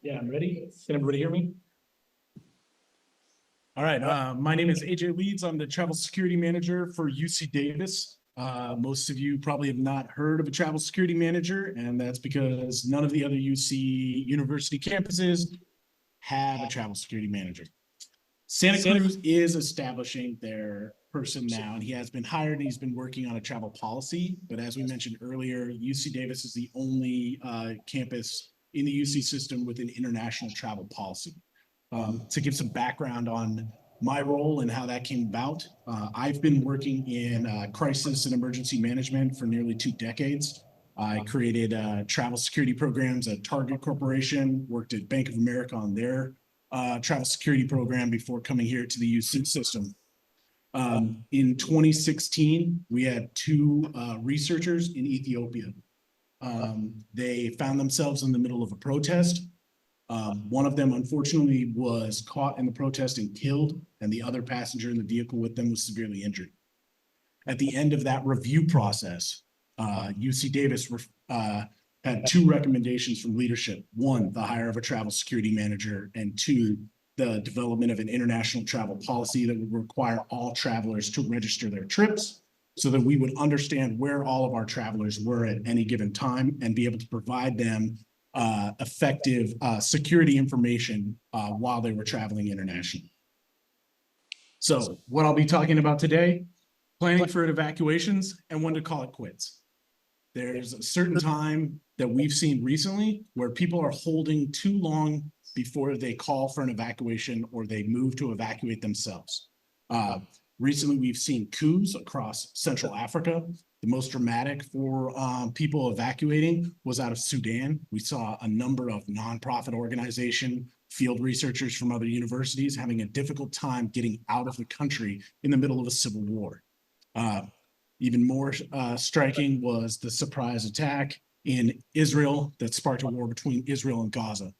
Yeah, I'm ready. Can everybody hear me? All right. My name is AJ Leeds. I'm the travel security manager for UC Davis. Most of you probably have not heard of a travel security manager, and that's because none of the other UC university campuses have a travel security manager. Santa Cruz is establishing their person now, and he has been hired and he's been working on a travel policy. But as we mentioned earlier, UC Davis is the only campus in the UC system with an international travel policy. To give some background on my role and how that came about, I've been working in crisis and emergency management for nearly 2 decades. I created travel security programs at Target Corporation, worked at Bank of America on their travel security program before coming here to the UC system. In 2016, we had 2 researchers in Ethiopia. They found themselves in the middle of a protest. One of them, unfortunately, was caught in the protest and killed, and the other passenger in the vehicle with them was severely injured. At the end of that review process, UC Davis had 2 recommendations from leadership. 1, the hire of a travel security manager, and 2, the development of an international travel policy that would require all travelers to register their trips so that we would understand where all of our travelers were at any given time and be able to provide them effective security information while they were traveling internationally. So what I'll be talking about today, planning for evacuations and when to call it quits. There's a certain time that we've seen recently where people are holding too long before they call for an evacuation or they move to evacuate themselves. Recently, we've seen coups across Central Africa. The most dramatic for people evacuating was out of Sudan. We saw a number of nonprofit organization, field researchers from other universities having a difficult time getting out of the country in the middle of a civil war. Even more striking was the surprise attack in Israel that sparked a war between Israel and Gaza.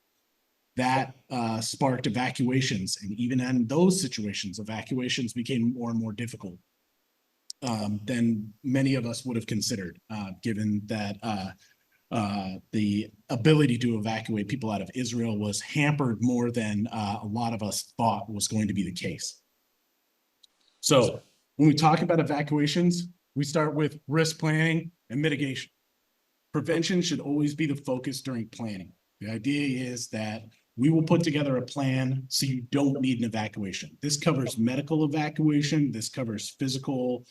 That sparked evacuations, and even in those situations, evacuations became more and more difficult than many of us would have considered, given that the ability to evacuate people out of Israel was hampered more than a lot of us thought was going to be the case. So when we talk about evacuations, we start with risk planning and mitigation. Prevention should always be the focus during planning. The idea is that we will put together a plan so you don't need an evacuation. This covers medical evacuation. This covers physical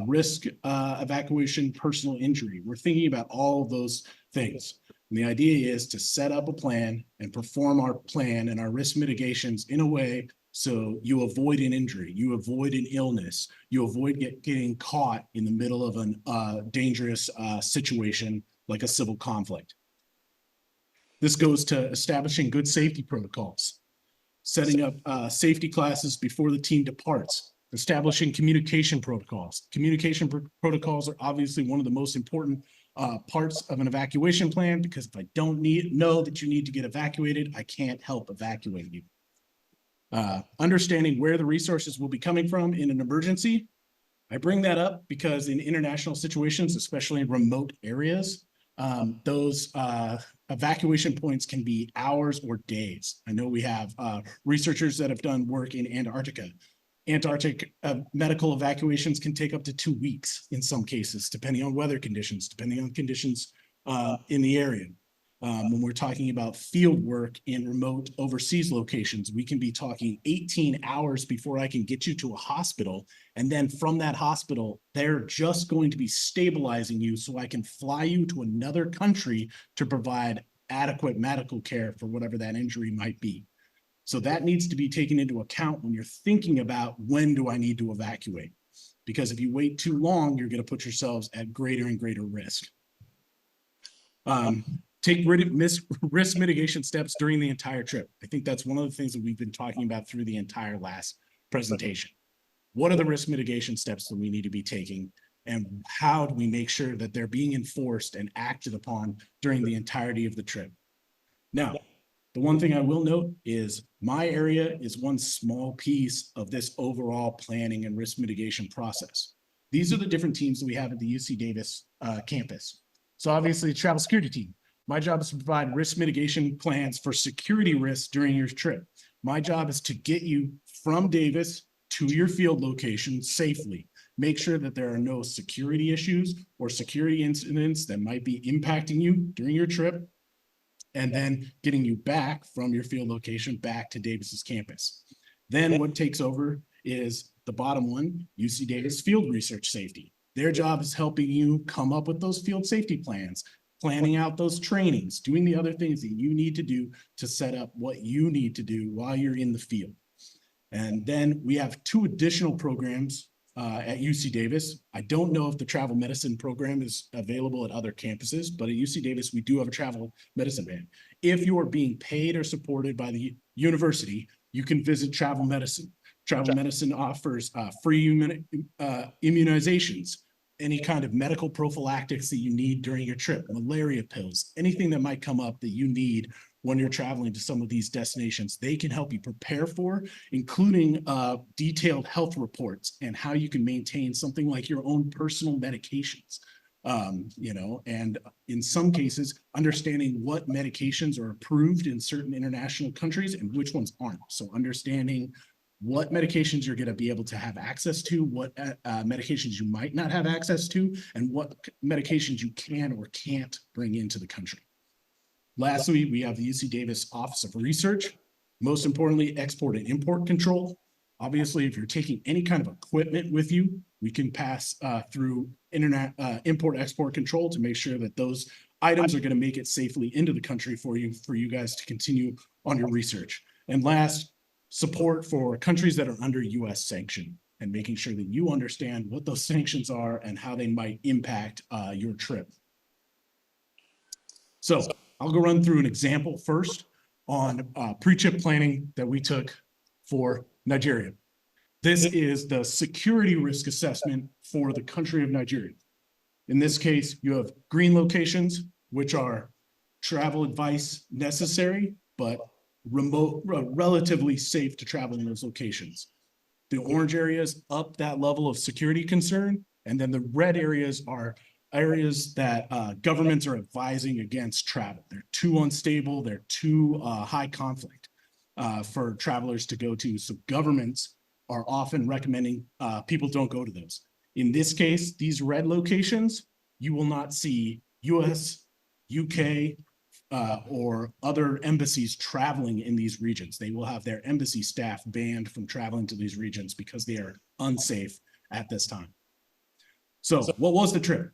risk evacuation, personal injury. We're thinking about all of those things. And the idea is to set up a plan and perform our plan and our risk mitigations in a way so you avoid an injury, you avoid an illness, you avoid getting caught in the middle of a dangerous situation like a civil conflict. This goes to establishing good safety protocols, setting up safety classes before the team departs, establishing communication protocols. Communication protocols are obviously one of the most important parts of an evacuation plan, because if I don't know that you need to get evacuated, I can't help evacuate you. Understanding where the resources will be coming from in an emergency. I bring that up because in international situations, especially in remote areas, those evacuation points can be hours or days. I know we have researchers that have done work in Antarctica. Antarctic medical evacuations can take up to 2 weeks in some cases, depending on weather conditions, depending on conditions in the area. When we're talking about field work in remote overseas locations, we can be talking 18 hours before I can get you to a hospital. And then from that hospital, they're just going to be stabilizing you so I can fly you to another country to provide adequate medical care for whatever that injury might be. So that needs to be taken into account when you're thinking about when do I need to evacuate? Because if you wait too long, you're going to put yourselves at greater and greater risk. Take risk mitigation steps during the entire trip. I think that's one of the things that we've been talking about through the entire last presentation. What are the risk mitigation steps that we need to be taking, and how do we make sure that they're being enforced and acted upon during the entirety of the trip? Now, the one thing I will note is my area is one small piece of this overall planning and risk mitigation process. These are the different teams that we have at the UC Davis campus. So obviously, the travel security team. My job is to provide risk mitigation plans for security risks during your trip. My job is to get you from Davis to your field location safely. Make sure that there are no security issues or security incidents that might be impacting you during your trip, and then getting you back from your field location back to Davis's campus. Then what takes over is the bottom one, UC Davis Field Research Safety. Their job is helping you come up with those field safety plans, planning out those trainings, doing the other things that you need to do to set up what you need to do while you're in the field. And then we have 2 additional programs at UC Davis. I don't know if the travel medicine program is available at other campuses, but at UC Davis, we do have a travel medicine band. If you are being paid or supported by the university, you can visit travel medicine. Travel medicine offers free immunizations, any kind of medical prophylactics that you need during your trip, malaria pills, anything that might come up that you need when you're traveling to some of these destinations, they can help you prepare for, including detailed health reports and how you can maintain something like your own personal medications. And in some cases, understanding what medications are approved in certain international countries and which ones aren't. So understanding what medications you're going to be able to have access to, what medications you might not have access to, and what medications you can or can't bring into the country. Lastly, we have the UC Davis Office of Research. Most importantly, export and import control. Obviously, if you're taking any kind of equipment with you, we can pass through import-export control to make sure that those items are going to make it safely into the country for you guys to continue on your research. And last, support for countries that are under US sanction and making sure that you understand what those sanctions are and how they might impact your trip. So I'll go run through an example first on pre-trip planning that we took for Nigeria. This is the security risk assessment for the country of Nigeria. In this case, you have green locations, which are travel advice necessary, but relatively safe to travel in those locations. The orange areas up that level of security concern, and then the red areas are areas that governments are advising against travel. They're too unstable, they're too high conflict for travelers to go to. So governments are often recommending people don't go to those. In this case, these red locations, you will not see US, UK, or other embassies traveling in these regions. They will have their embassy staff banned from traveling to these regions because they are unsafe at this time. So what was the trip?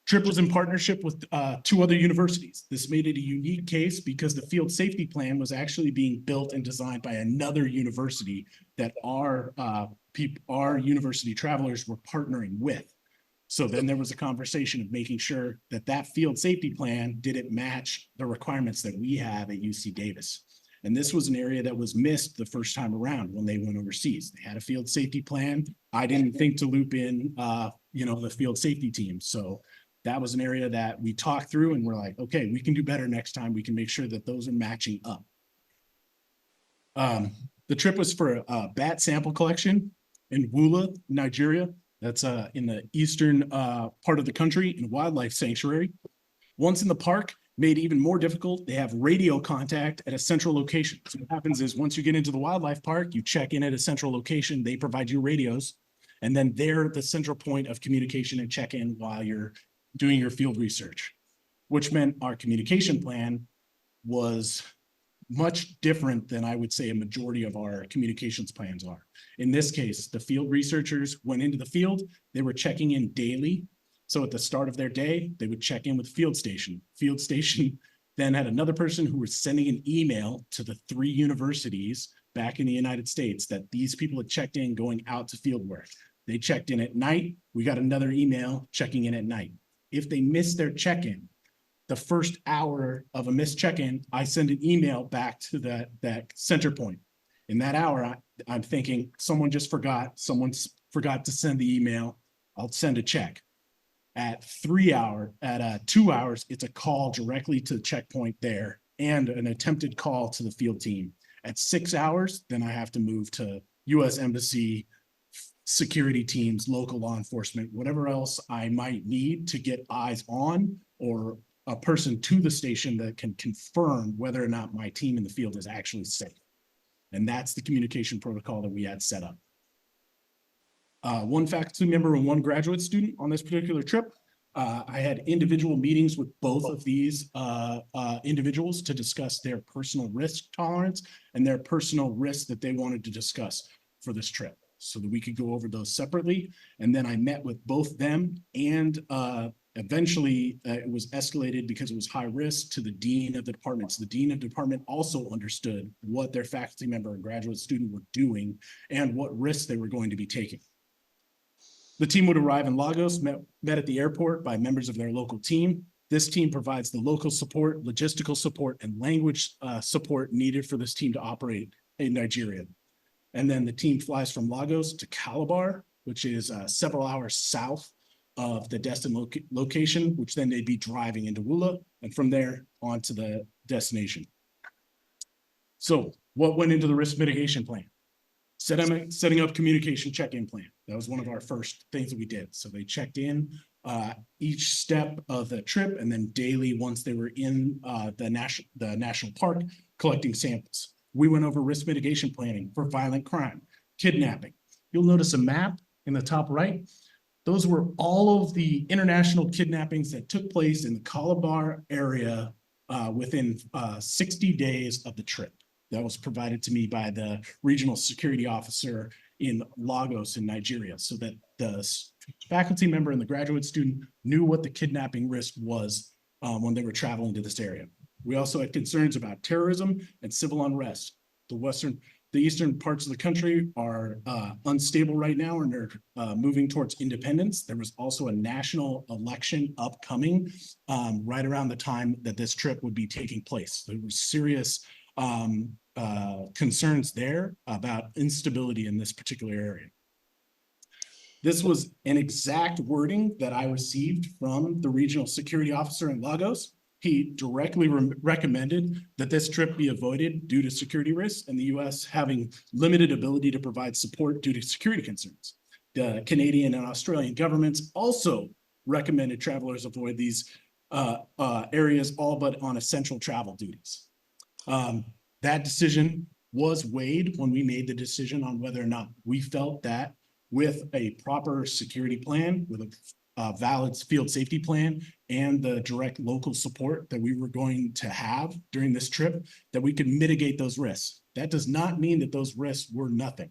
Trip was in partnership with 2 other universities. This made it a unique case because the field safety plan was actually being built and designed by another university that our university travelers were partnering with. So then there was a conversation of making sure that that field safety plan didn't match the requirements that we have at UC Davis. And this was an area that was missed the first time around when they went overseas. They had a field safety plan. I didn't think to loop in, the field safety team. So that was an area that we talked through and we're like, okay, we can do better next time. We can make sure that those are matching up. The trip was for a bat sample collection in Wula, Nigeria. That's in the eastern part of the country in a wildlife sanctuary. Once in the park, made even more difficult, they have radio contact at a central location. So what happens is once you get into the wildlife park, you check in at a central location, they provide you radios, and then they're the central point of communication and check-in while you're doing your field research, which meant our communication plan was much different than I would say a majority of our communications plans are. In this case, the field researchers went into the field, they were checking in daily. So at the start of their day, they would check in with field station. Field station then had another person who was sending an email to the 3 universities back in the United States that these people had checked in going out to field work. They checked in at night, we got another email checking in at night. If they missed their check-in, the first hour of a missed check-in, I send an email back to that center point. In that hour, I'm thinking someone forgot to send the email. I'll send a check. At 2 hours, it's a call directly to the checkpoint there and an attempted call to the field team. At 6 hours, then I have to move to US Embassy, security teams, local law enforcement, whatever else I might need to get eyes on or a person to the station that can confirm whether or not my team in the field is actually safe. And that's the communication protocol that we had set up. One faculty member and one graduate student on this particular trip. I had individual meetings with both of these individuals to discuss their personal risk tolerance and their personal risks that they wanted to discuss for this trip so that we could go over those separately. And then I met with both them and eventually it was escalated because it was high risk to the dean of the department. So the dean of the department also understood what their faculty member and graduate student were doing and what risks they were going to be taking. The team would arrive in Lagos, met at the airport by members of their local team. This team provides the local support, logistical support, and language support needed for this team to operate in Nigeria. And then the team flies from Lagos to Calabar, which is several hours south of the destination location, which then they'd be driving into Wula, and from there on to the destination. So what went into the risk mitigation plan? Setting up communication check-in plan. That was one of our first things that we did. So they checked in each step of the trip, and then daily once they were in the national park collecting samples. We went over risk mitigation planning for violent crime, kidnapping. You'll notice a map in the top right. Those were all of the international kidnappings that took place in the Calabar area within 60 days of the trip. That was provided to me by the regional security officer in Lagos in Nigeria, so that the faculty member and the graduate student knew what the kidnapping risk was when they were traveling to this area. We also had concerns about terrorism and civil unrest. The eastern parts of the country are unstable right now, and they're moving towards independence. There was also a national election upcoming right around the time that this trip would be taking place. There were serious concerns there about instability in this particular area. This was an exact wording that I received from the regional security officer in Lagos. He directly recommended that this trip be avoided due to security risks and the US having limited ability to provide support due to security concerns. The Canadian and Australian governments also recommended travelers avoid these areas, all but on essential travel duties. That decision was weighed when we made the decision on whether or not we felt that with a proper security plan, with a valid field safety plan, and the direct local support that we were going to have during this trip, that we could mitigate those risks. That does not mean that those risks were nothing.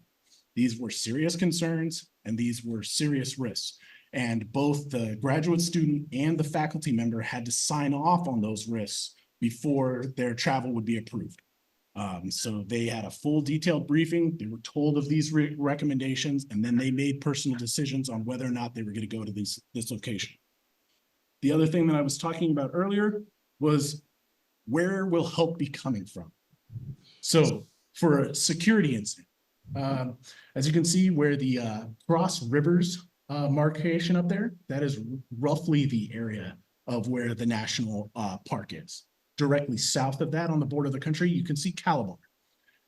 These were serious concerns and these were serious risks. And both the graduate student and the faculty member had to sign off on those risks before their travel would be approved. So they had a full detailed briefing. They were told of these recommendations, and then they made personal decisions on whether or not they were going to go to this location. The other thing that I was talking about earlier was where will help be coming from? So for a security incident, as you can see where the Cross Rivers marcation up there, that is roughly the area of where the national park is. Directly south of that on the border of the country, you can see Calabar.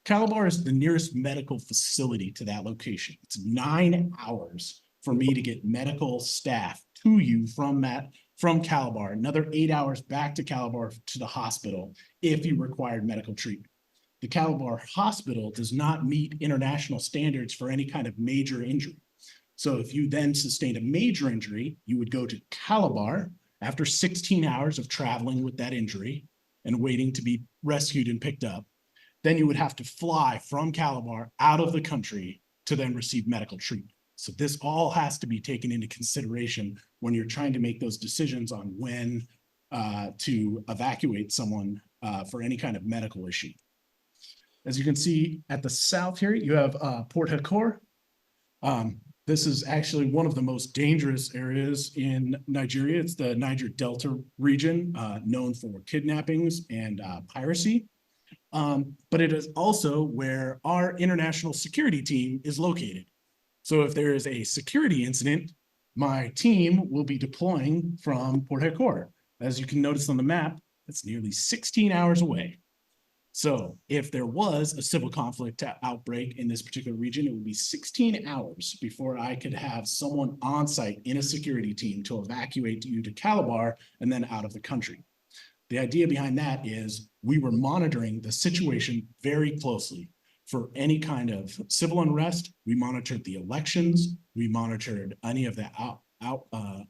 Calabar is the nearest medical facility to that location. It's 9 hours for me to get medical staff to you from Calabar, another 8 hours back to Calabar to the hospital if you required medical treatment. The Calabar hospital does not meet international standards for any kind of major injury. So if you then sustained a major injury, you would go to Calabar after 16 hours of traveling with that injury and waiting to be rescued and picked up. Then you would have to fly from Calabar out of the country to then receive medical treatment. So this all has to be taken into consideration when you're trying to make those decisions on when to evacuate someone for any kind of medical issue. As you can see at the south here, you have Port Harcourt. This is actually one of the most dangerous areas in Nigeria. It's the Niger Delta region, known for kidnappings and piracy. But it is also where our international security team is located. So if there is a security incident, my team will be deploying from Port Harcourt. As you can notice on the map, it's nearly 16 hours away. So if there was a civil conflict outbreak in this particular region, it would be 16 hours before I could have someone on site in a security team to evacuate you to Calabar and then out of the country. The idea behind that is we were monitoring the situation very closely for any kind of civil unrest. We monitored the elections. We monitored any of the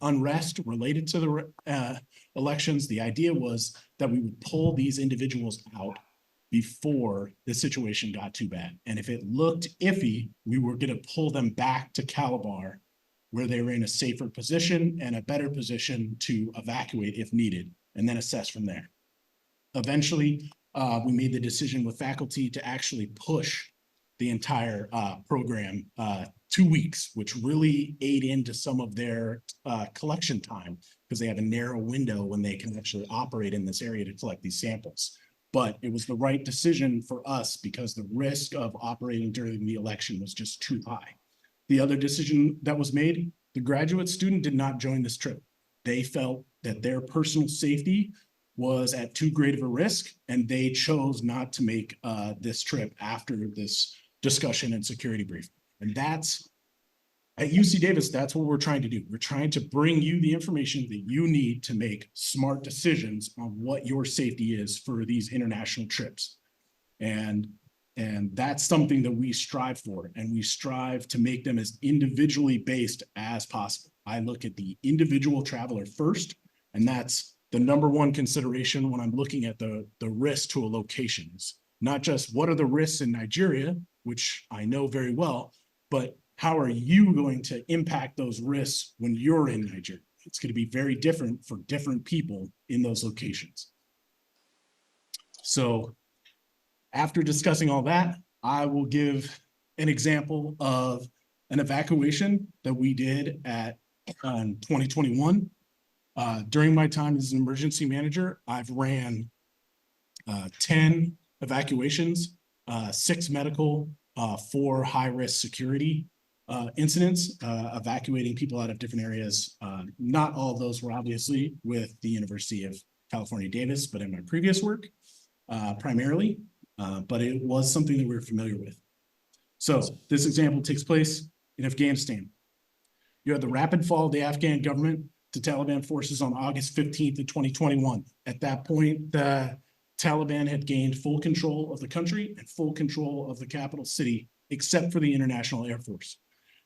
unrest related to the elections. The idea was that we would pull these individuals out before the situation got too bad. And if it looked iffy, we were going to pull them back to Calabar, where they were in a safer position and a better position to evacuate if needed, and then assess from there. Eventually, we made the decision with faculty to actually push the entire program 2 weeks, which really ate into some of their collection time, because they have a narrow window when they can actually operate in this area to collect these samples. But it was the right decision for us because the risk of operating during the election was just too high. The other decision that was made, the graduate student did not join this trip. They felt that their personal safety was at too great of a risk, and they chose not to make this trip after this discussion and security briefing. And that's, at UC Davis, that's what we're trying to do. We're trying to bring you the information that you need to make smart decisions on what your safety is for these international trips. And that's something that we strive for, and we strive to make them as individually based as possible. I look at the individual traveler first, and that's the number one consideration when I'm looking at the risk to a location. It's not just what are the risks in Nigeria, which I know very well, but how are you going to impact those risks when you're in Nigeria? It's going to be very different for different people in those locations. So after discussing all that, I will give an example of an evacuation that we did at 2021. During my time as an emergency manager, I've ran 10 evacuations, 6 medical, 4 high-risk security incidents, evacuating people out of different areas. Not all of those were obviously with the University of California, Davis, but in my previous work, primarily, but it was something that we were familiar with. So this example takes place in Afghanistan. You had the rapid fall of the Afghan government to Taliban forces on August 15th of 2021. At that point, the Taliban had gained full control of the country and full control of the capital city, except for the International Air Force.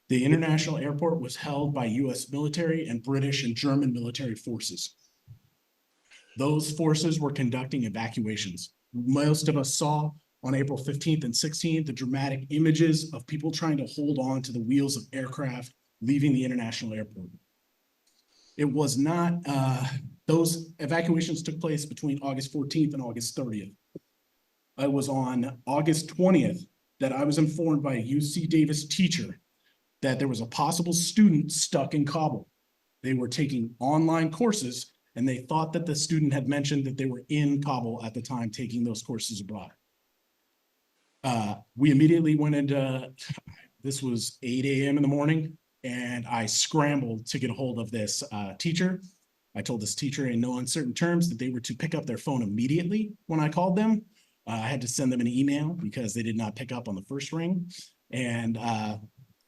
The International Airport was held by US military and British and German military forces. Those forces were conducting evacuations. Most of us saw on April 15th and 16th the dramatic images of people trying to hold on to the wheels of aircraft leaving the international airport. It was not, those evacuations took place between August 14th and August 30th. It was on August 20th that I was informed by a UC Davis teacher that there was a possible student stuck in Kabul. They were taking online courses, and they thought that the student had mentioned that they were in Kabul at the time taking those courses abroad. We immediately went into, this was 8 a.m. in the morning, and I scrambled to get a hold of this teacher. I told this teacher in no uncertain terms that they were to pick up their phone immediately when I called them. I had to send them an email because they did not pick up on the first ring. And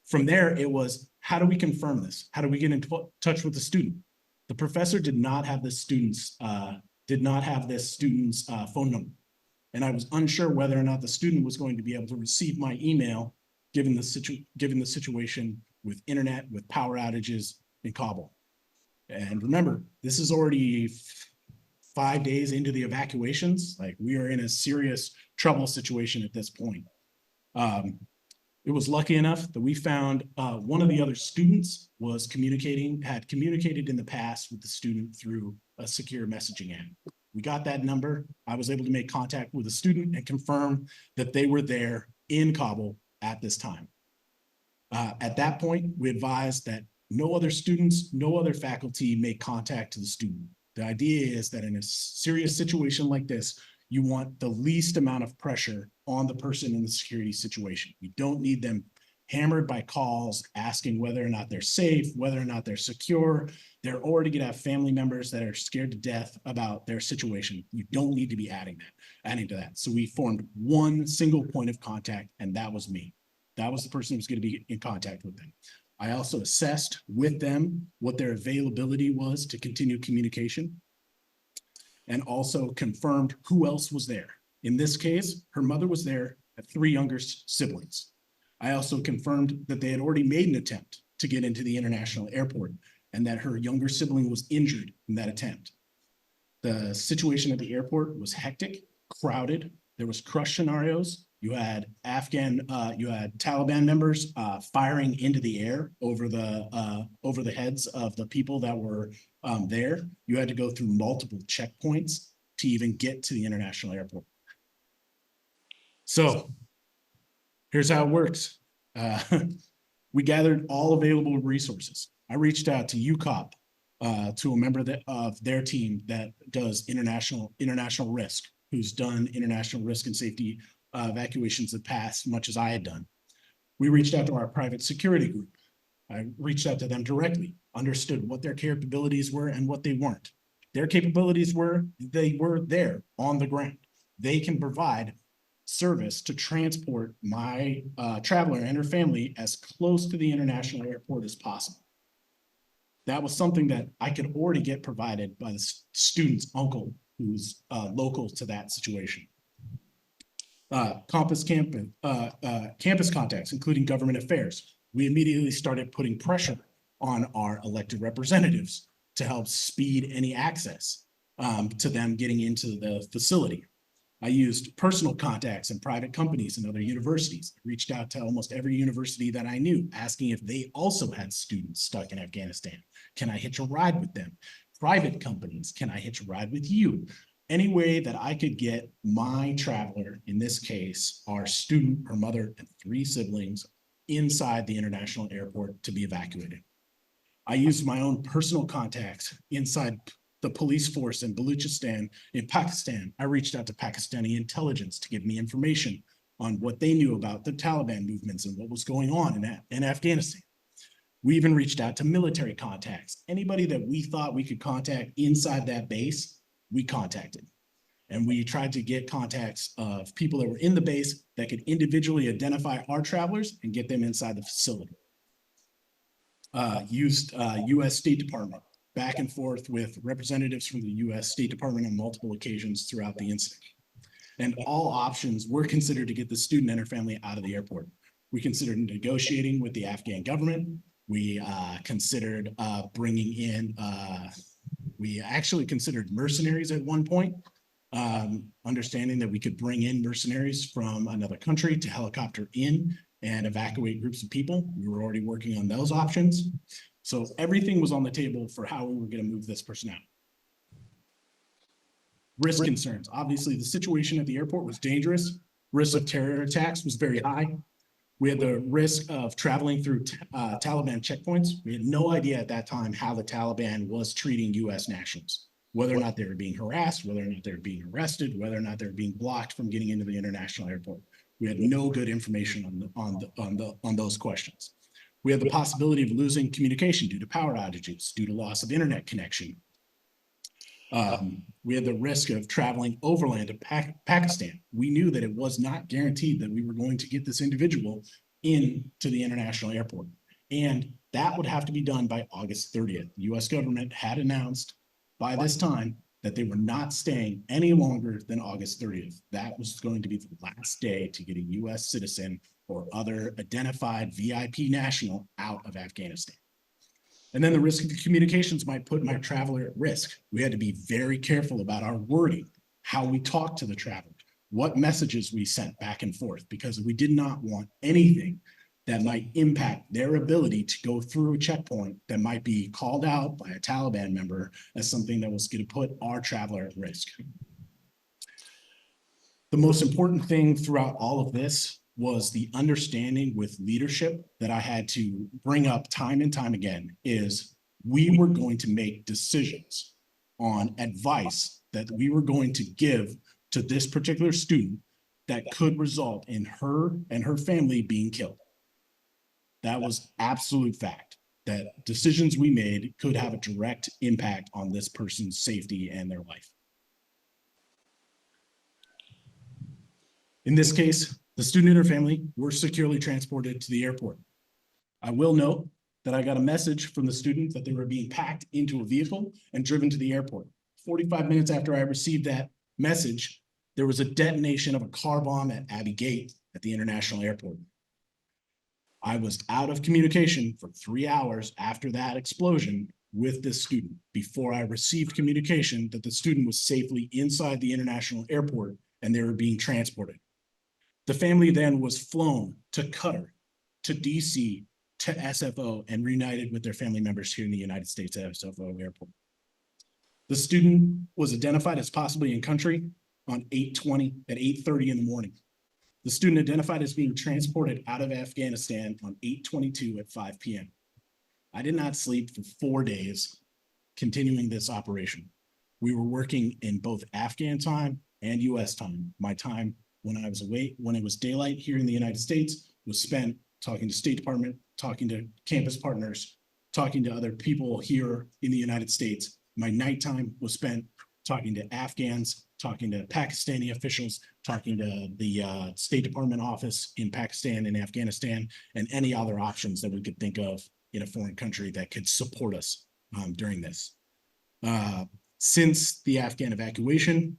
from there, it was, how do we confirm this? How do we get in touch with the student? The professor did not have this student's phone number. And I was unsure whether or not the student was going to be able to receive my email given the situation with internet, with power outages in Kabul. And remember, this is already 5 days into the evacuations. Like, we are in a serious trouble situation at this point. It was lucky enough that we found one of the other students had communicated in the past with the student through a secure messaging app. We got that number. I was able to make contact with the student and confirm that they were there in Kabul at this time. At that point, we advised that no other students, no other faculty make contact to the student. The idea is that in a serious situation like this, you want the least amount of pressure on the person in the security situation. You don't need them hammered by calls asking whether or not they're safe, whether or not they're secure. They're already going to have family members that are scared to death about their situation. You don't need to be adding to that. So we formed one single point of contact, and that was me. That was the person who was going to be in contact with them. I also assessed with them what their availability was to continue communication. and also confirmed who else was there. In this case, her mother was there and 3 younger siblings. I also confirmed that they had already made an attempt to get into the international airport and that her younger sibling was injured in that attempt. The situation at the airport was hectic, crowded. There was crush scenarios. You had Taliban members firing into the air over the heads of the people that were there. You had to go through multiple checkpoints to even get to the international airport. So here's how it works. We gathered all available resources. I reached out to UCOP, to a member of their team that does international risk, who's done international risk and safety evacuations in the past, much as I had done. We reached out to our private security group. I reached out to them directly, understood what their capabilities were and what they weren't. Their capabilities were, they were there on the ground. They can provide service to transport my traveler and her family as close to the international airport as possible. That was something that I could already get provided by the student's uncle, who's local to that situation. Campus contacts, including government affairs. We immediately started putting pressure on our elected representatives to help speed any access to them getting into the facility. I used personal contacts in private companies and other universities. I reached out to almost every university that I knew, asking if they also had students stuck in Afghanistan. Can I hitch a ride with them? Private companies, can I hitch a ride with you? Any way that I could get my traveler, in this case, our student, her mother, and 3 siblings inside the international airport to be evacuated. I used my own personal contacts inside the police force in Baluchistan in Pakistan. I reached out to Pakistani intelligence to give me information on what they knew about the Taliban movements and what was going on in Afghanistan. We even reached out to military contacts. Anybody that we thought we could contact inside that base, we contacted. And we tried to get contacts of people that were in the base that could individually identify our travelers and get them inside the facility. Used US State Department, back and forth with representatives from the US State Department on multiple occasions throughout the incident. And all options were considered to get the student and her family out of the airport. We considered negotiating with the Afghan government. We considered bringing in, we actually considered mercenaries at one point, understanding that we could bring in mercenaries from another country to helicopter in and evacuate groups of people. We were already working on those options. So everything was on the table for how we were going to move this person out. Risk concerns. Obviously, the situation at the airport was dangerous. Risk of terror attacks was very high. We had the risk of traveling through Taliban checkpoints. We had no idea at that time how the Taliban was treating US nationals, whether or not they were being harassed, whether or not they were being arrested, whether or not they were being blocked from getting into the international airport. We had no good information on those questions. We had the possibility of losing communication due to power outages, due to loss of internet connection. We had the risk of traveling overland to Pakistan. We knew that it was not guaranteed that we were going to get this individual into the international airport. And that would have to be done by August 30th. The US government had announced by this time that they were not staying any longer than August 30th. That was going to be the last day to get a US citizen or other identified VIP national out of Afghanistan. And then the risk of the communications might put my traveler at risk. We had to be very careful about our wording, how we talked to the traveler, what messages we sent back and forth, because we did not want anything that might impact their ability to go through a checkpoint that might be called out by a Taliban member as something that was going to put our traveler at risk. The most important thing throughout all of this was the understanding with leadership that I had to bring up time and time again is we were going to make decisions on advice that we were going to give to this particular student that could result in her and her family being killed. That was absolute fact, that decisions we made could have a direct impact on this person's safety and their life. In this case, the student and her family were securely transported to the airport. I will note that I got a message from the student that they were being packed into a vehicle and driven to the airport. 45 minutes after I received that message, there was a detonation of a car bomb at Abbey Gate at the international airport. I was out of communication for 3 hours after that explosion with this student before I received communication that the student was safely inside the international airport and they were being transported. The family then was flown to Qatar, to DC, to SFO, and reunited with their family members here in the United States at SFO airport. The student was identified as possibly in country on 8/20 at 8:30 in the morning. The student identified as being transported out of Afghanistan on 8/22 at 5 p.m. I did not sleep for 4 days continuing this operation. We were working in both Afghan time and US time. My time when I was awake, when it was daylight here in the United States, was spent talking to State Department, talking to campus partners, talking to other people here in the United States. My nighttime was spent talking to Afghans, talking to Pakistani officials, talking to the State Department office in Pakistan and Afghanistan, and any other options that we could think of in a foreign country that could support us during this. Since the Afghan evacuation,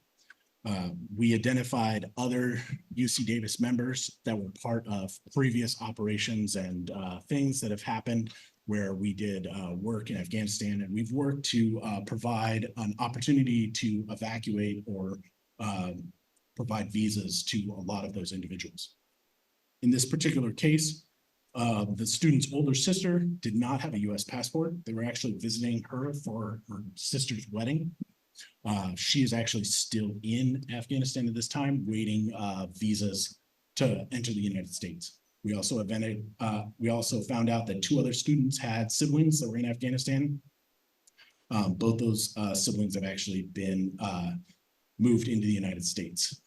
we identified other UC Davis members that were part of previous operations and things that have happened where we did work in Afghanistan, and we've worked to provide an opportunity to evacuate or provide visas to a lot of those individuals. In this particular case, the student's older sister did not have a US passport. They were actually visiting her for her sister's wedding. She is actually still in Afghanistan at this time, waiting visas to enter the United States. We also found out that 2 other students had siblings that were in Afghanistan. Both those siblings have actually been moved into the United States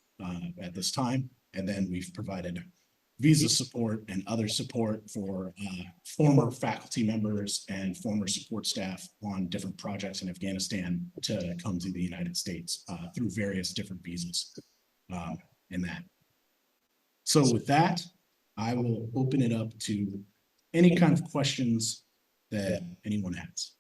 at this time. And then we've provided visa support and other support for former faculty members and former support staff on different projects in Afghanistan to come to the United States through various different visas in that. So with that, I will open it up to any kind of questions that anyone has.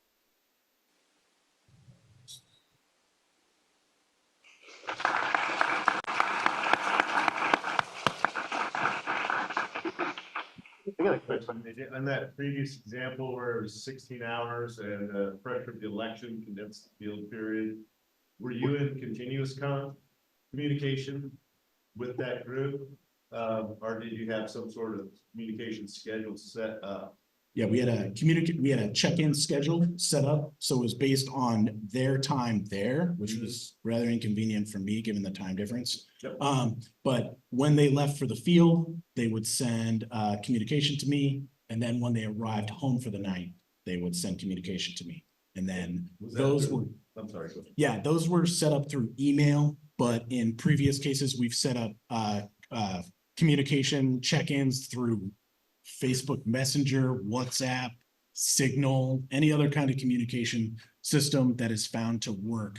I got a question. On that previous example where it was 16 hours and the pressure of the election condensed the field period, were you in continuous communication with that group? Or did you have some sort of communication schedule set up? Yeah, we had a check-in schedule set up, so it was based on their time there, which was rather inconvenient for me given the time difference. Yep. But when they left for the field, they would send communication to me, and then when they arrived home for the night, they would send communication to me. And then those were, I'm sorry. yeah, those were set up through email, but in previous cases, we've set up communication check-ins through Facebook Messenger, WhatsApp, Signal, any other kind of communication system that is found to work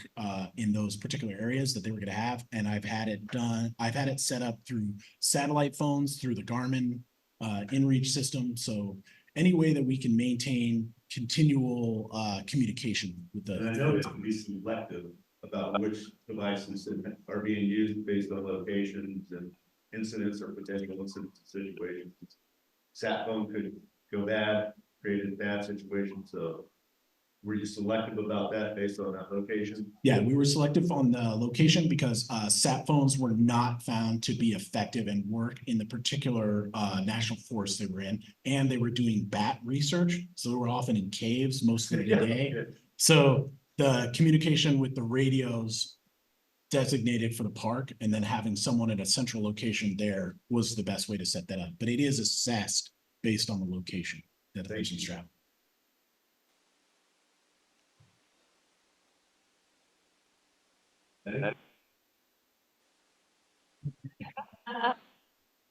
in those particular areas that they were going to have. And I've had it set up through satellite phones, through the Garmin InReach system. So any way that we can maintain continual communication with the. And I know it can be selective about which devices are being used based on locations and incidents or potential incident situations. Sat phone could go bad, create a bad situation. So were you selective about that based on that location? Yeah, we were selective on the location because sat phones were not found to be effective and work in the particular national forest they were in, and they were doing bat research. So they were often in caves most of the day. So the communication with the radios designated for the park and then having someone at a central location there was the best way to set that up. But it is assessed based on the location that the person's traveling.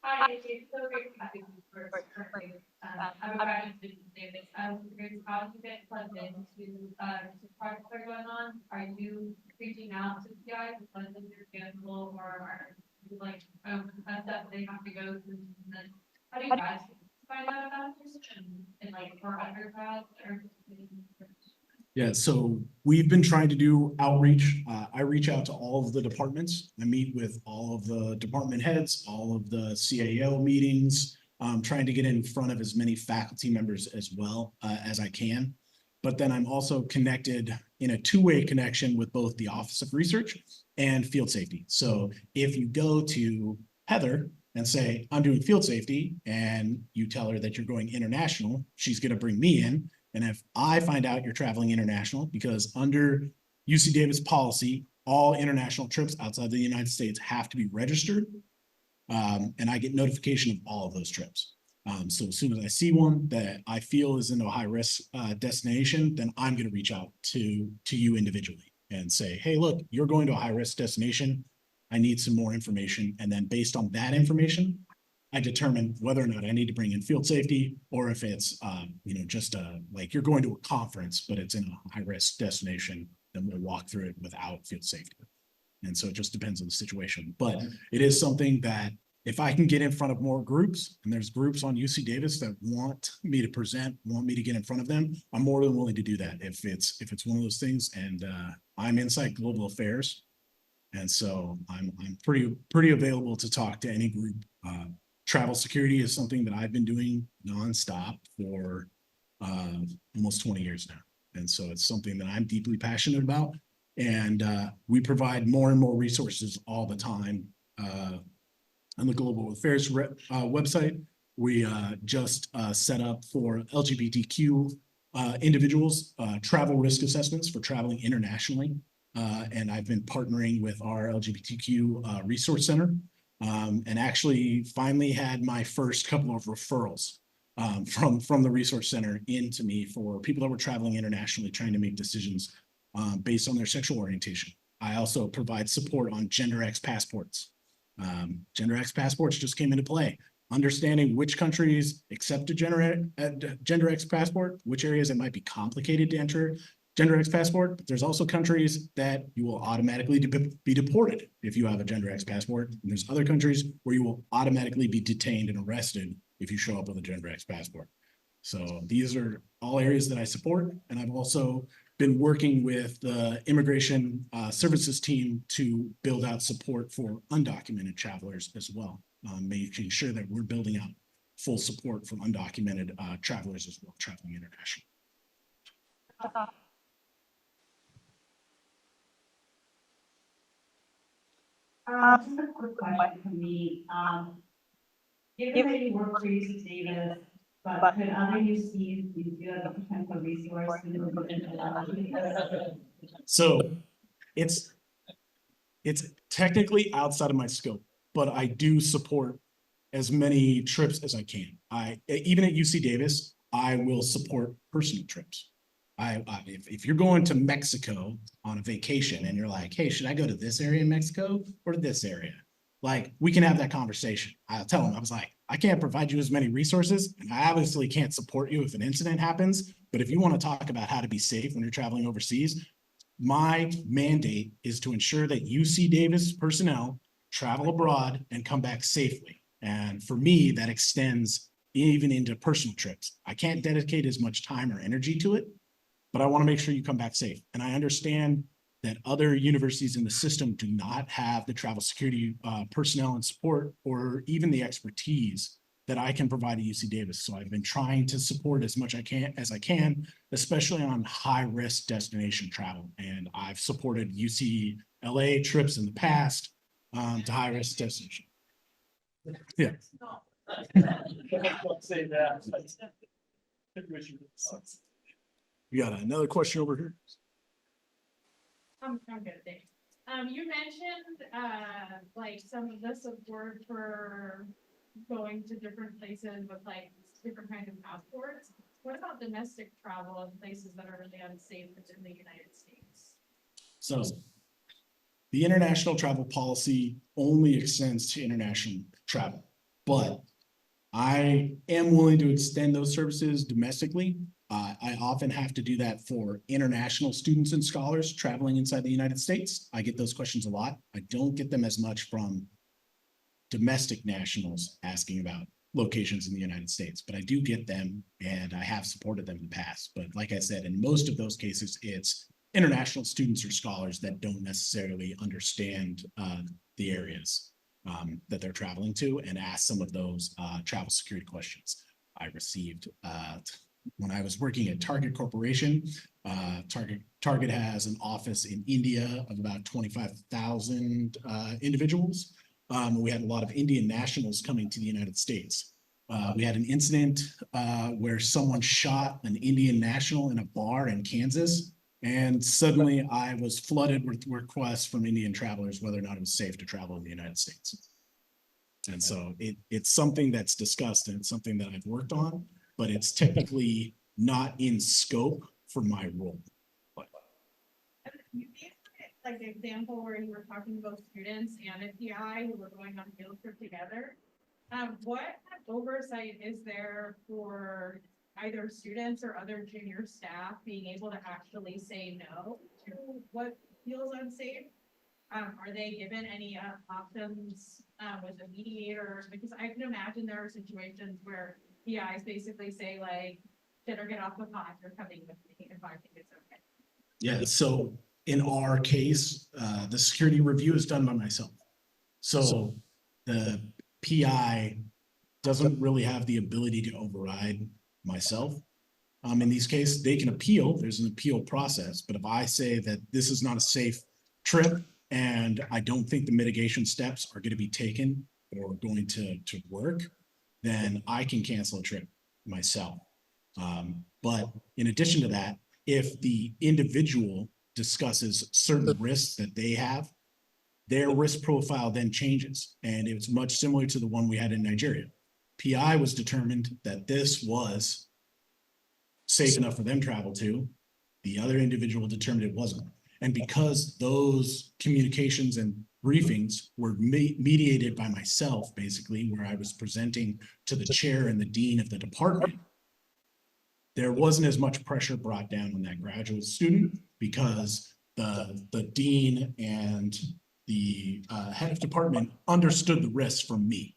Hi, it's so great to have you for currently. I'm a graduate student Davis. I was curious how you get plugged into projects that are going on. Are you reaching out to the guys to send them your schedule, or are you like a step they have to go through? And then how do you guys find out about this and like for undergrads or Yeah, so we've been trying to do outreach. I reach out to all of the departments. I meet with all of the department heads, all of the CAO meetings, trying to get in front of as many faculty members as well as I can. But then I'm also connected in a two-way connection with both the Office of Research and Field Safety. So if you go to Heather and say, I'm doing field safety, and you tell her that you're going international, she's going to bring me in. And if I find out you're traveling international, because under UC Davis policy, all international trips outside the United States have to be registered. And I get notification of all of those trips. So as soon as I see one that I feel is into a high risk destination, then I'm going to reach out to you individually and say, hey, look, you're going to a high risk destination. I need some more information. And then based on that information, I determine whether or not I need to bring in field safety, or if it's, just like you're going to a conference, but it's in a high risk destination, then we'll walk through it without field safety. And so it just depends on the situation. But it is something that if I can get in front of more groups, and there's groups on UC Davis that want me to present, want me to get in front of them, I'm more than willing to do that. If it's one of those things, and I'm inside global affairs. And so I'm pretty available to talk to any group. Travel security is something that I've been doing nonstop for almost 20 years now. And so it's something that I'm deeply passionate about. And we provide more and more resources all the time. On the Global Affairs website, we just set up for LGBTQ individuals travel risk assessments for traveling internationally. And I've been partnering with our LGBTQ resource center, and actually finally had my first couple of referrals from the resource center into me for people that were traveling internationally, trying to make decisions based on their sexual orientation. I also provide support on Gender X passports. Gender X passports just came into play. Understanding which countries accept a Gender X passport, which areas it might be complicated to enter Gender X passport, but there's also countries that you will automatically be deported if you have a Gender X passport. And there's other countries where you will automatically be detained and arrested if you show up with a Gender X passport. So these are all areas that I support. And I've also been working with the immigration services team to build out support for undocumented travelers as well, making sure that we're building out full support for undocumented travelers as well, traveling internationally. Just a quick question for me. Given that you work for UC Davis, but could other UCs use you as a potential resource? So it's technically outside of my scope, but I do support as many trips as I can. Even at UC Davis, I will support personal trips. If you're going to Mexico on a vacation and you're like, hey, should I go to this area in Mexico or to this area? Like, we can have that conversation. I'll tell them, I was like, I can't provide you as many resources, and I obviously can't support you if an incident happens. But if you want to talk about how to be safe when you're traveling overseas, my mandate is to ensure that UC Davis personnel travel abroad and come back safely. And for me, that extends even into personal trips. I can't dedicate as much time or energy to it, but I want to make sure you come back safe. And I understand that other universities in the system do not have the travel security personnel and support, or even the expertise that I can provide at UC Davis. So I've been trying to support as much as I can, especially on high risk destination travel. And I've supported UCLA trips in the past to high risk destination. Yeah. Say that. We got another question over here. I'm good, thanks. You mentioned, like some of the support for going to different places with like different kinds of passports. What about domestic travel in places that are really unsafe within the United States? So the international travel policy only extends to international travel, but I am willing to extend those services domestically. I often have to do that for international students and scholars traveling inside the United States. I get those questions a lot. I don't get them as much from domestic nationals asking about locations in the United States, but I do get them and I have supported them in the past. But like I said, in most of those cases, it's international students or scholars that don't necessarily understand the areas that they're traveling to and ask some of those travel security questions. I received when I was working at Target Corporation. Target has an office in India of about 25,000 individuals. We had a lot of Indian nationals coming to the United States. We had an incident where someone shot an Indian national in a bar in Kansas, and suddenly I was flooded with requests from Indian travelers whether or not it was safe to travel in the United States. And so it's something that's discussed and it's something that I've worked on, but it's technically not in scope for my role. You gave like the example where you were talking about students and a PI who were going on a field trip together. What kind of oversight is there for either students or other junior staff being able to actually say no to what feels unsafe? Are they given any options with a mediator? Because I can imagine there are situations where PIs basically say like, better get off the pot, you're coming with me if I think it's okay. Yeah, so in our case, the security review is done by myself. So the PI doesn't really have the ability to override myself. In these cases, they can appeal. There's an appeal process. But if I say that this is not a safe trip and I don't think the mitigation steps are going to be taken or going to work, then I can cancel a trip myself. But in addition to that, if the individual discusses certain risks that they have, their risk profile then changes. And it's much similar to the one we had in Nigeria. PI was determined that this was safe enough for them to travel to. The other individual determined it wasn't. And because those communications and briefings were mediated by myself, basically, where I was presenting to the chair and the dean of the department, there wasn't as much pressure brought down on that graduate student because the dean and the head of department understood the risks from me.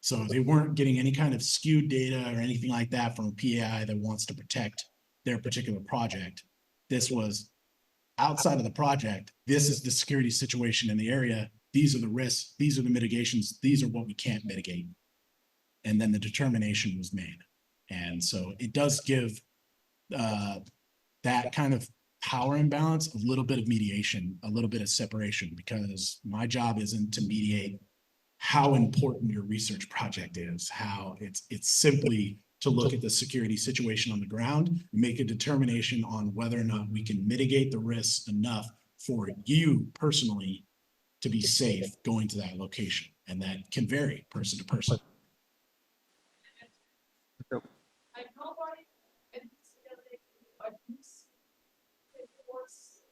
So they weren't getting any kind of skewed data or anything like that from a PAI that wants to protect their particular project. This was outside of the project. This is the security situation in the area. These are the risks. These are the mitigations. These are what we can't mitigate. And then the determination was made. And so it does give that kind of power imbalance, a little bit of mediation, a little bit of separation, because my job isn't to mediate how important your research project is, how it's simply to look at the security situation on the ground, make a determination on whether or not we can mitigate the risks enough for you personally to be safe going to that location. And that can vary person to person. Like nobody in this building abuse it force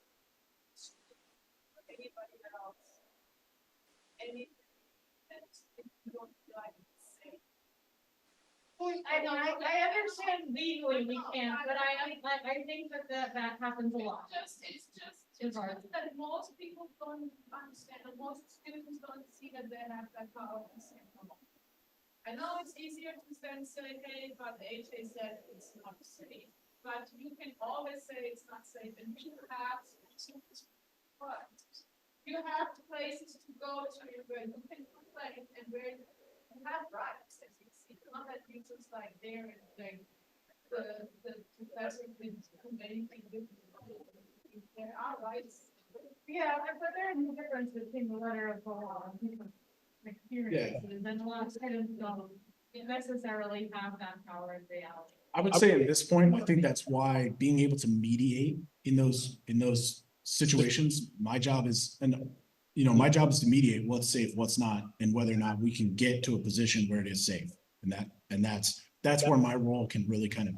anybody else. Anything that you don't feel like it's safe. I know, I understand legally we can't, but I think that happens a lot. It's just that most people don't understand, and most students don't see that they have that power to say no. I know it's easier to then say, hey, but the HA said it's not safe, but you can always say it's not safe, and you have what? You have places to go to where you can complain and where you have rights, as you see. Not that you just like there and like the professor didn't do anything with you. There are rights. Yeah, but there's a difference between the letter of the law and people's experiences, and a lot of students don't necessarily have that power in reality. I would say at this point, I think that's why being able to mediate in those situations, my job is, and my job is to mediate what's safe, what's not, and whether or not we can get to a position where it is safe. And that's where my role can really kind of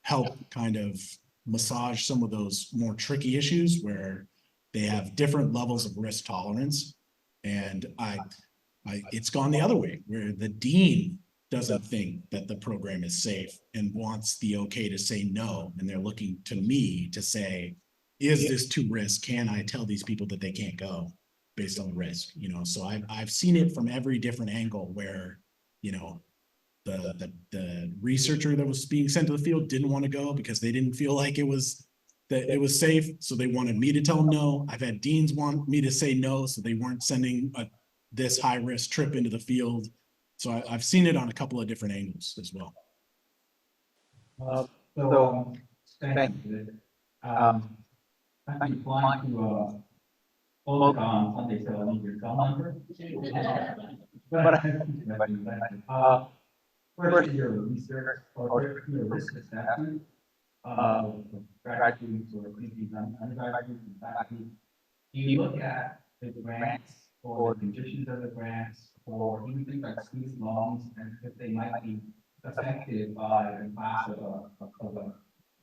help kind of massage some of those more tricky issues where they have different levels of risk tolerance. And it's gone the other way where the dean doesn't think that the program is safe and wants the okay to say no. And they're looking to me to say, is this too risk? Can I tell these people that they can't go based on the risk? So I've seen it from every different angle where, the researcher that was being sent to the field didn't want to go because they didn't feel like it was safe. So they wanted me to tell them no. I've had deans want me to say no, so they weren't sending this high risk trip into the field. So I've seen it on a couple of different angles as well. Thank you. I'm flying to Old Sunday, so I need your cell number. First your research or your risk assessment of graduates or undergraduates and faculty. Do you look at the grants or the conditions of the grants or even things like student loans and if they might be affected by the class of a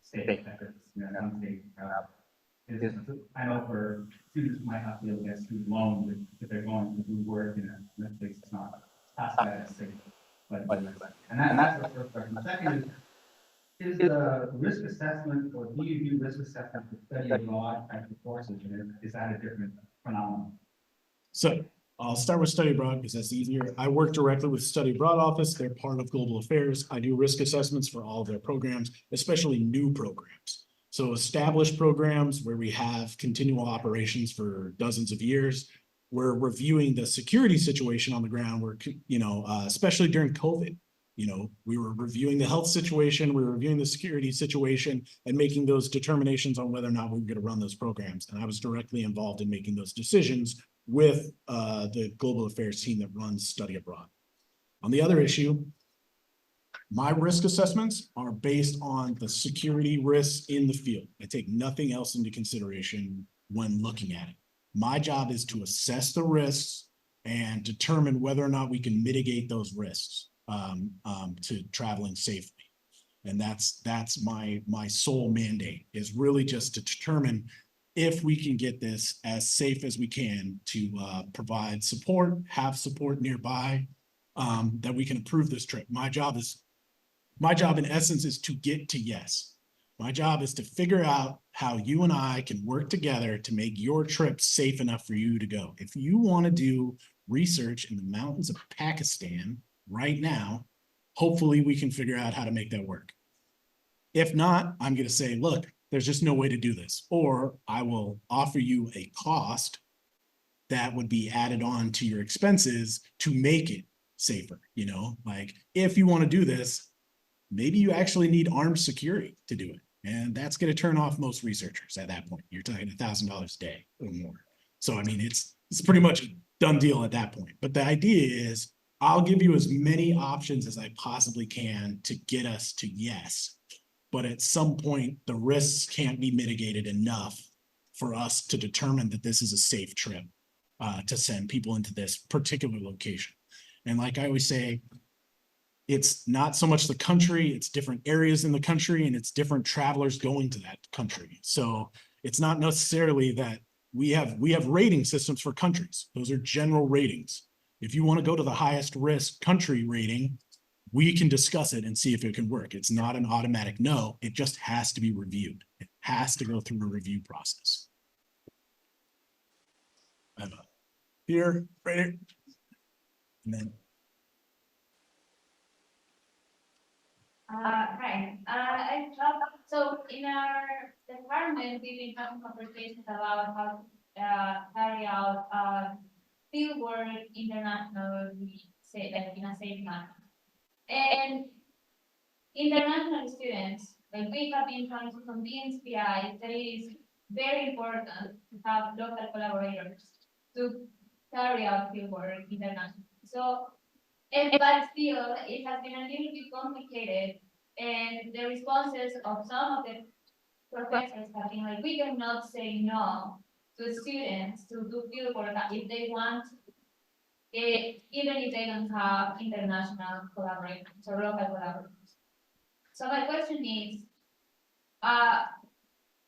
state efforts, some state I know for students who might not be able to get student loans if they're going to do work in a place that's not classified as safe. And that's the first question. The second is the risk assessment, or do you do risk assessment for study abroad type of courses, and is that a different phenomenon? So I'll start with study abroad because that's easier. I work directly with study abroad office. They're part of global affairs. I do risk assessments for all of their programs, especially new programs. So established programs where we have continual operations for dozens of years, we're reviewing the security situation on the ground. We're, especially during COVID, we were reviewing the health situation, we were reviewing the security situation and making those determinations on whether or not we were going to run those programs. And I was directly involved in making those decisions with the global affairs team that runs study abroad. On the other issue, my risk assessments are based on the security risks in the field. I take nothing else into consideration when looking at it. My job is to assess the risks and determine whether or not we can mitigate those risks to traveling safely. And that's my sole mandate, is really just to determine if we can get this as safe as we can to provide support, have support nearby, that we can approve this trip. My job in essence is to get to yes. My job is to figure out how you and I can work together to make your trip safe enough for you to go. If you want to do research in the mountains of Pakistan right now, hopefully we can figure out how to make that work. If not, I'm going to say, look, there's just no way to do this. Or I will offer you a cost that would be added on to your expenses to make it safer. Like if you want to do this, maybe you actually need armed security to do it. And that's going to turn off most researchers at that point. You're talking $1,000 a day or more. So, I mean, it's pretty much a done deal at that point. But the idea is I'll give you as many options as I possibly can to get us to yes. But at some point, the risks can't be mitigated enough for us to determine that this is a safe trip to send people into this particular location. And like I always say, it's not so much the country, it's different areas in the country and it's different travelers going to that country. So it's not necessarily that we have rating systems for countries. Those are general ratings. If you want to go to the highest risk country rating, we can discuss it and see if it can work. It's not an automatic no, it just has to be reviewed. It has to go through a review process. I have a here, right here. And then Hi. So in our department, we've been having conversations about how to carry out field work internationally, like in a safe manner. And international students, like we have been trying to convince PI that it is very important to have local collaborators to carry out field work internationally. So, but still, it has been a little bit complicated, and the responses of some of the professors have been like, we cannot say no to students to do field work if they want, even if they don't have international collaborators or local collaborators. So my question is, how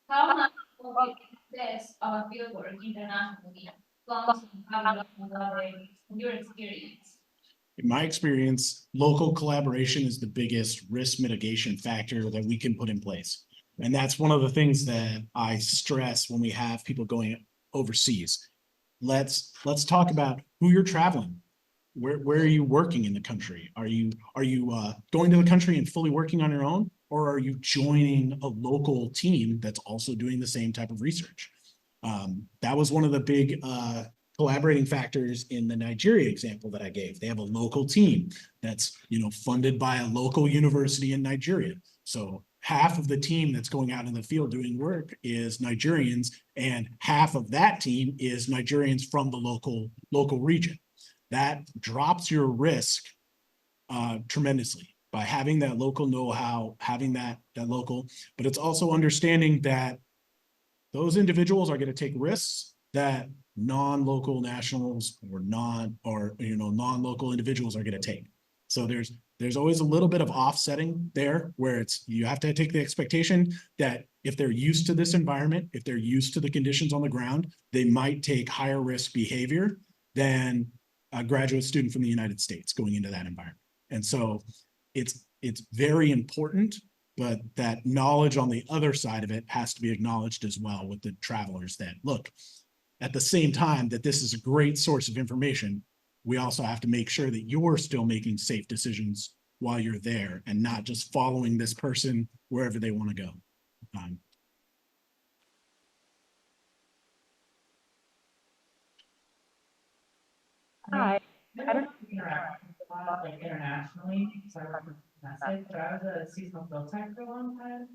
much of the success of a field work internationally comes from having local collaborators in your experience? in my experience, local collaboration is the biggest risk mitigation factor that we can put in place. And that's one of the things that I stress when we have people going overseas. Let's talk about who you're traveling. where are you working in the country? Are you going to the country and fully working on your own, or are you joining a local team that's also doing the same type of research? That was one of the big collaborating factors in the Nigeria example that I gave. They have a local team that's, funded by a local university in Nigeria. So half of the team that's going out in the field doing work is Nigerians, and half of that team is Nigerians from the local region. That drops your risk tremendously by having that local know-how, having that local, but it's also understanding that those individuals are going to take risks that non-local nationals or non-local individuals are going to take. So there's always a little bit of offsetting there where you have to take the expectation that if they're used to this environment, if they're used to the conditions on the ground, they might take higher risk behavior than a graduate student from the United States going into that environment. And so it's very important, but that knowledge on the other side of it has to be acknowledged as well with the travelers that, look, at the same time that this is a great source of information, we also have to make sure that you're still making safe decisions while you're there and not just following this person wherever they want to go. Hi. I don't interact with a lot, like internationally, so I work with domestic, but I was a seasonal field tech for a long time.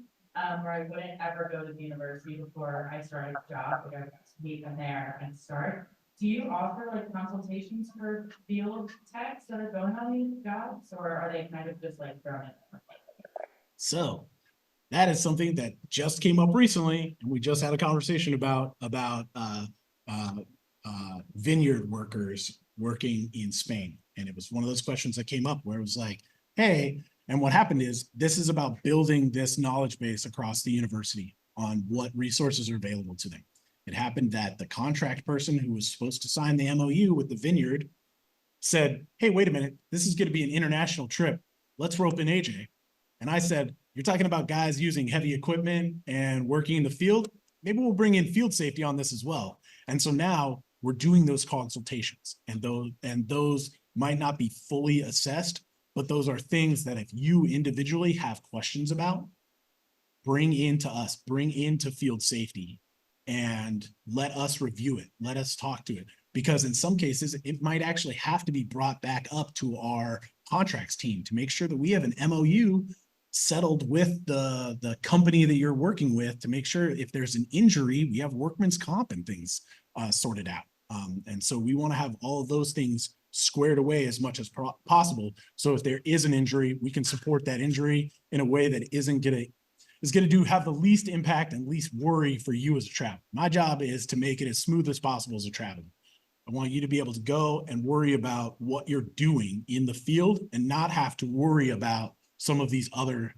Where I wouldn't ever go to the university before I started a job, like I would meet them there and start. Do you offer like consultations for field techs that are going on these jobs, or are they kind of just like thrown in? So that is something that just came up recently, and we just had a conversation about vineyard workers working in Spain. And it was one of those questions that came up where it was like, hey, and what happened is this is about building this knowledge base across the university on what resources are available to them. It happened that the contract person who was supposed to sign the MOU with the vineyard said, hey, wait a minute, this is going to be an international trip. Let's rope in AJ. And I said, you're talking about guys using heavy equipment and working in the field? Maybe we'll bring in field safety on this as well. And so now we're doing those consultations, and those might not be fully assessed, but those are things that if you individually have questions about, bring into us, bring into field safety, and let us review it. Let us talk to it. Because in some cases, it might actually have to be brought back up to our contracts team to make sure that we have an MOU settled with the company that you're working with to make sure if there's an injury, we have workman's comp and things sorted out. And so we want to have all of those things squared away as much as possible. So if there is an injury, we can support that injury in a way that is going to have the least impact and least worry for you as a traveler. My job is to make it as smooth as possible as a traveler. I want you to be able to go and worry about what you're doing in the field and not have to worry about some of these other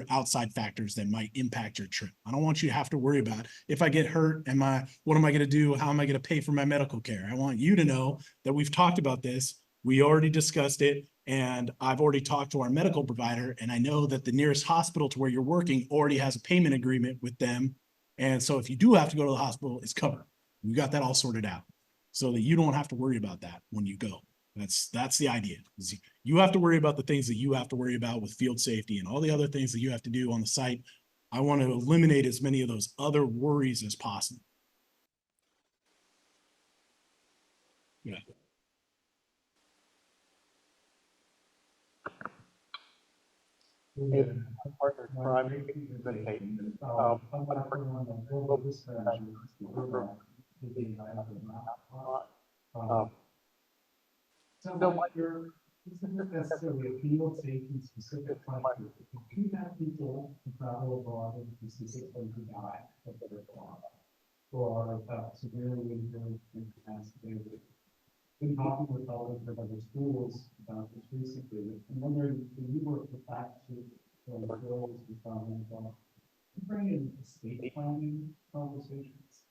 outside factors that might impact your trip. I don't want you to have to worry about if I get hurt, what am I going to do? How am I going to pay for my medical care? I want you to know that we've talked about this. We already discussed it, and I've already talked to our medical provider, and I know that the nearest hospital to where you're working already has a payment agreement with them. And so if you do have to go to the hospital, it's covered. We got that all sorted out so that you don't have to worry about that when you go. That's the idea. You have to worry about the things that you have to worry about with field safety and all the other things that you have to do on the site. I want to eliminate as many of those other worries as possible. Yeah. Partner crime implementation. So what you're, this isn't necessarily a field safety specific question. If you have people who travel abroad and specifically who die of their abroad, or severely injured and incapacitated. Been talking with colleagues of other schools about this recently, and wondering if you were to practice or girls who found involved, bring in estate planning conversations.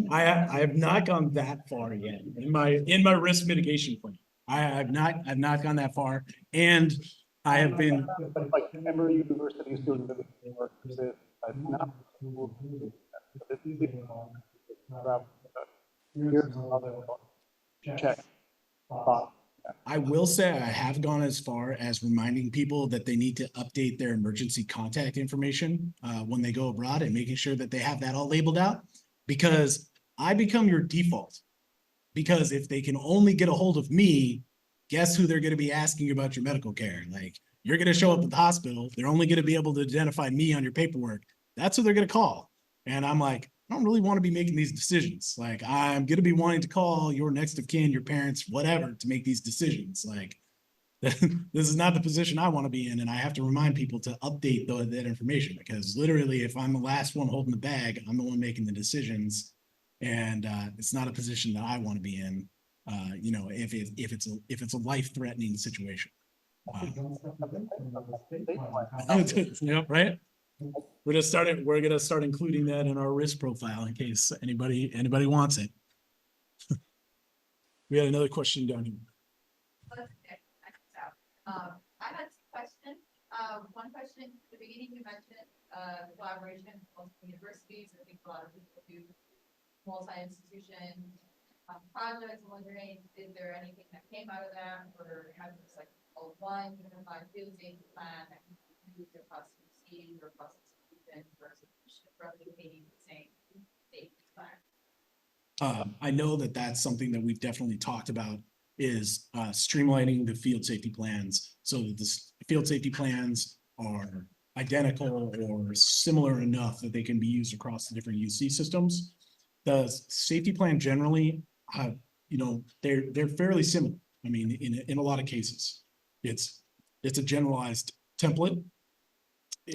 I have not gone that far yet in my risk mitigation plan. I've not gone that far, and I have been Like Emory University is doing the work. Not here's another check. Box. I will say I have gone as far as reminding people that they need to update their emergency contact information when they go abroad and making sure that they have that all labeled out, because I become your default. Because if they can only get a hold of me, guess who they're going to be asking about your medical care? Like, you're going to show up at the hospital. They're only going to be able to identify me on your paperwork. That's who they're going to call. And I'm like, I don't really want to be making these decisions. Like, I'm going to be wanting to call your next of kin, your parents, whatever, to make these decisions. Like, this is not the position I want to be in. And I have to remind people to update that information, because literally, if I'm the last one holding the bag, I'm the one making the decisions. And it's not a position that I want to be in. You know, if it's a life-threatening situation. Yeah, right. We're gonna start including that in our risk profile in case anybody wants it. We had another question down here. I had two questions. One question, at the beginning you mentioned, collaboration with multiple universities. I think a lot of people do multi-institution projects. I'm wondering, is there anything that came out of that, or have just like a one unified field safety plan that can be used across UC or across institutions versus replicating the same safety plan? I know that that's something that we've definitely talked about, is streamlining the field safety plans so that the field safety plans are identical or similar enough that they can be used across the different UC systems. The safety plan generally, you know, they're fairly similar. I mean, in a lot of cases, it's a generalized template.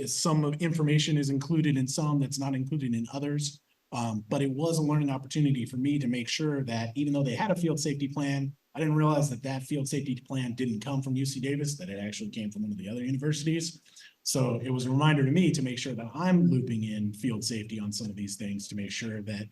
Some of information is included in some that's not included in others. But it was a learning opportunity for me to make sure that even though they had a field safety plan, I didn't realize that that field safety plan didn't come from UC Davis, that it actually came from one of the other universities. So it was a reminder to me to make sure that I'm looping in field safety on some of these things to make sure that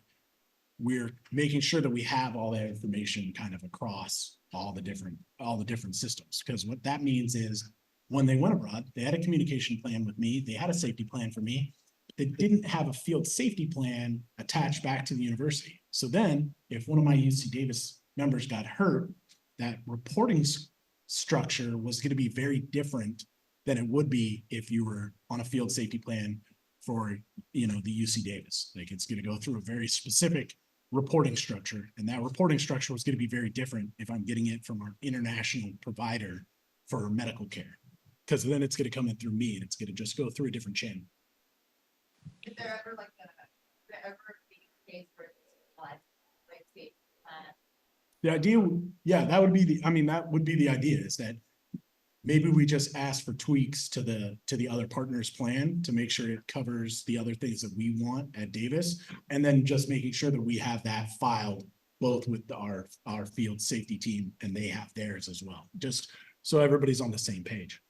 we're making sure that we have all that information kind of across all the different systems. Because what that means is when they went abroad, they had a communication plan with me, they had a safety plan for me. They didn't have a field safety plan attached back to the university. So then if one of my UC Davis members got hurt, that reporting structure was going to be very different than it would be if you were on a field safety plan for, you know, the UC Davis. Like, it's going to go through a very specific reporting structure, and that reporting structure was going to be very different if I'm getting it from our international provider for medical care, because then it's going to come in through me and it's going to just go through a different channel. Is there ever like a case where it's like safety plan? The idea, yeah, that would be that would be the idea, is that maybe we just ask for tweaks to the other partner's plan to make sure it covers the other things that we want at Davis, and then just making sure that we have that filed both with our field safety team and they have theirs as well, just so everybody's on the same page.